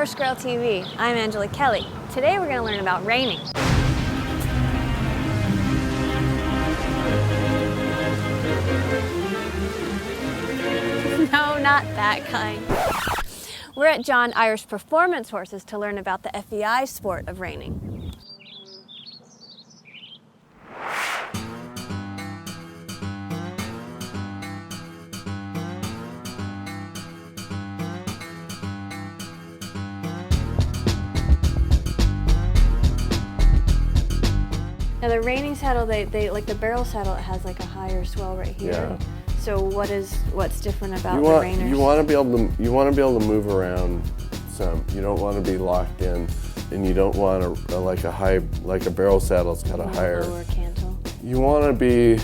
HorseGirlTV. I'm Angelea Kelly. Today we're going to learn about reining. No, not that kind. We're at John Irish Performance Horses to learn about the FEI sport of reining. Now the reining saddle, they like the barrel saddle, it has like a higher swell right here. Yeah. So what's different about the reiners? You want to be able to move around some. You don't want to be locked in, and you don't want like a barrel saddle's got a higher lower cantle. You want to be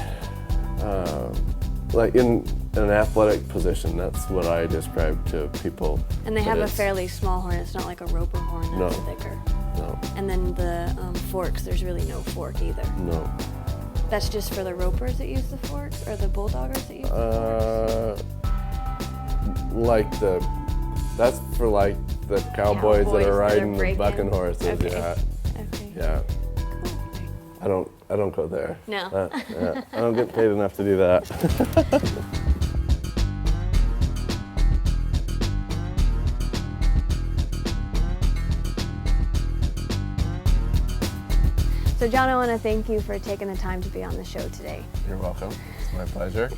like in an athletic position. That's what I describe to people. And they have a fairly small horn. It's not like a roper horn that's thicker. No. And then the forks, there's really no fork either. No. That's just for the ropers that use the forks, or the bulldoggers that use the forks? That's for like the cowboys that are riding the bucking horses. Okay. Yeah. Okay. Yeah. I don't go there. No. Yeah. I don't get paid enough to do that. So John, I want to thank you for taking the time to be on the show today. You're welcome. It's my pleasure.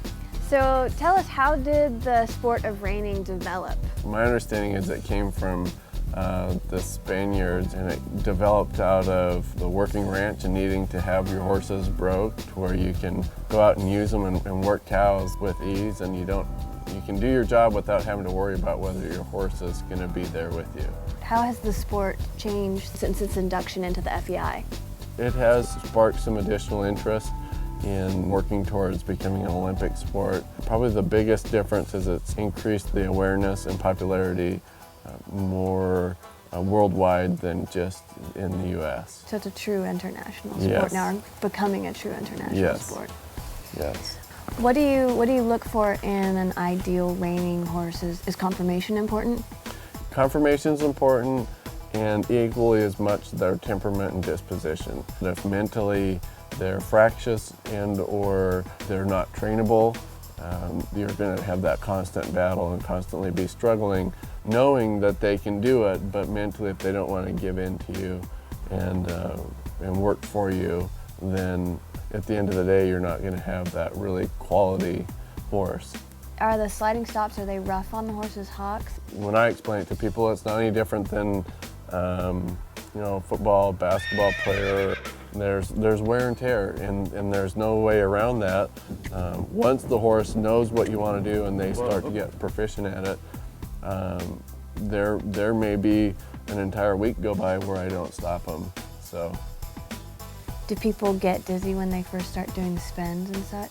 So tell us, how did the sport of reining develop? My understanding is it came from the Spaniards, and it developed out of the working ranch and needing to have your horses broke to where you can go out and use them and work cows with ease, and you can do your job without having to worry about whether your horse is going to be there with you. How has the sport changed since its induction into the FEI? It has sparked some additional interest in working towards becoming an Olympic sport. Probably the biggest difference is it's increased the awareness and popularity more worldwide than just in the U.S. So it's a true international sport now, or becoming a true international sport. Yes. What do you look for in an ideal reining horse? Is conformation important? Conformation is important, and equally as much their temperament and disposition. If mentally they're fractious and or they're not trainable, you're going to have that constant battle and constantly be struggling, knowing that they can do it, but mentally if they don't want to give in to you and work for you, then at the end of the day you're not going to have that really quality horse. Are the sliding stops, are they rough on the horse's hocks? When I explain it to people, it's not any different than football, basketball player. There's wear and tear, and there's no way around that. Once the horse knows what you want to do and they start to get proficient at it, there may be an entire week go by where I don't stop them. So. Do people get dizzy when they first start doing spins and such?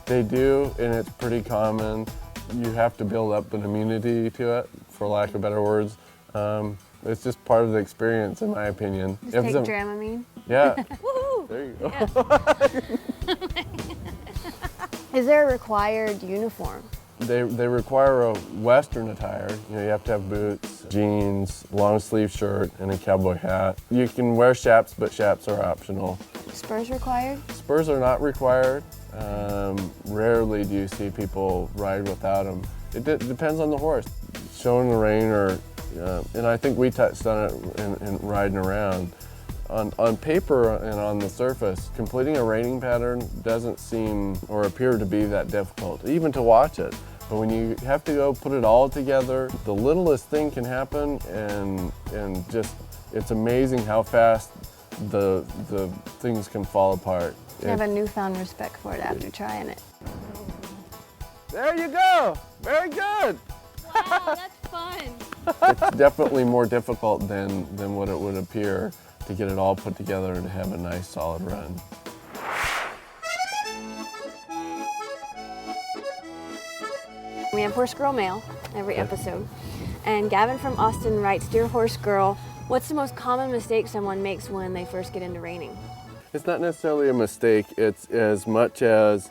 They do, and it's pretty common. You have to build up an immunity to it, for lack of better words. It's just part of the experience, in my opinion. Just take Dramamine? Yeah. Woohoo! There you go. Yeah. Is there a required uniform? They require a Western attire. You have to have boots, jeans, long sleeve shirt, and a cowboy hat. You can wear chaps, but chaps are optional. Spurs required? Spurs are not required. Rarely do you see people ride without them. It depends on the horse. Showing the rein, and I think we touched on it in riding around. On paper and on the surface, completing a reining pattern doesn't seem or appear to be that difficult, even to watch it. But when you have to go put it all together, the littlest thing can happen, and just it's amazing how fast the things can fall apart. I have a newfound respect for it after trying it. There you go! Very good! Wow, that's fun! It's definitely more difficult than what it would appear to get it all put together and to have a nice solid run. We have Horse Girl Mail every episode. And Gavin from Austin writes, "Dear Horse Girl, what's the most common mistake someone makes when they first get into reining?" It's not necessarily a mistake. It's as much as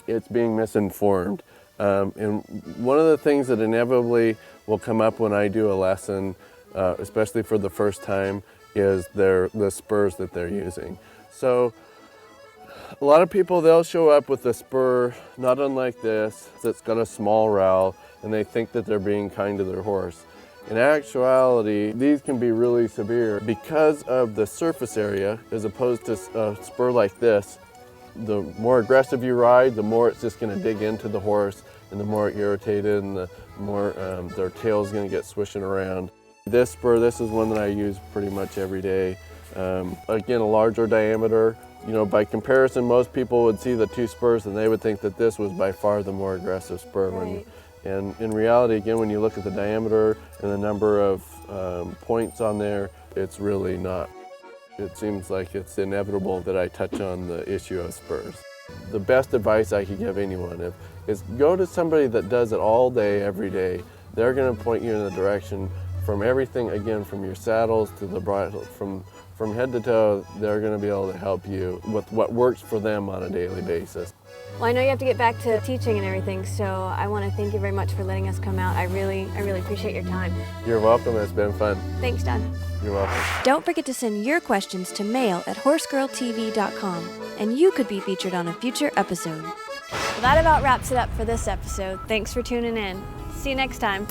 it's being misinformed. And one of the things that inevitably will come up when I do a lesson, especially for the first time, is the spurs that they're using. So a lot of people, they'll show up with a spur not unlike this, that's got a small rowel, and they think that they're being kind to their horse. In actuality, these can be really severe because of the surface area, as opposed to a spur like this. The more aggressive you ride, the more it's just going to dig into the horse, and the more irritated, and the more their tail's going to get swishing around. This spur, this is one that I use pretty much every day. Again, a larger diameter. You know, by comparison, most people would see the two spurs and they would think that this was by far the more aggressive spur. Right. And in reality, again, when you look at the diameter and the number of points on there, it's really not. It seems like it's inevitable that I touch on the issue of spurs. The best advice I could give anyone is go to somebody that does it all day, every day. They're going to point you in the direction from everything, again, from your saddles to the bridle, from head to toe. They're going to be able to help you with what works for them on a daily basis. Well, I know you have to get back to teaching and everything, so I want to thank you very much for letting us come out. I really appreciate your time. You're welcome. It's been fun. Thanks, Dad. You're welcome. Don't forget to send your questions to mail@HorseGirlTV.com, and you could be featured on a future episode. Well, that about wraps it up for this episode. Thanks for tuning in. See you next time.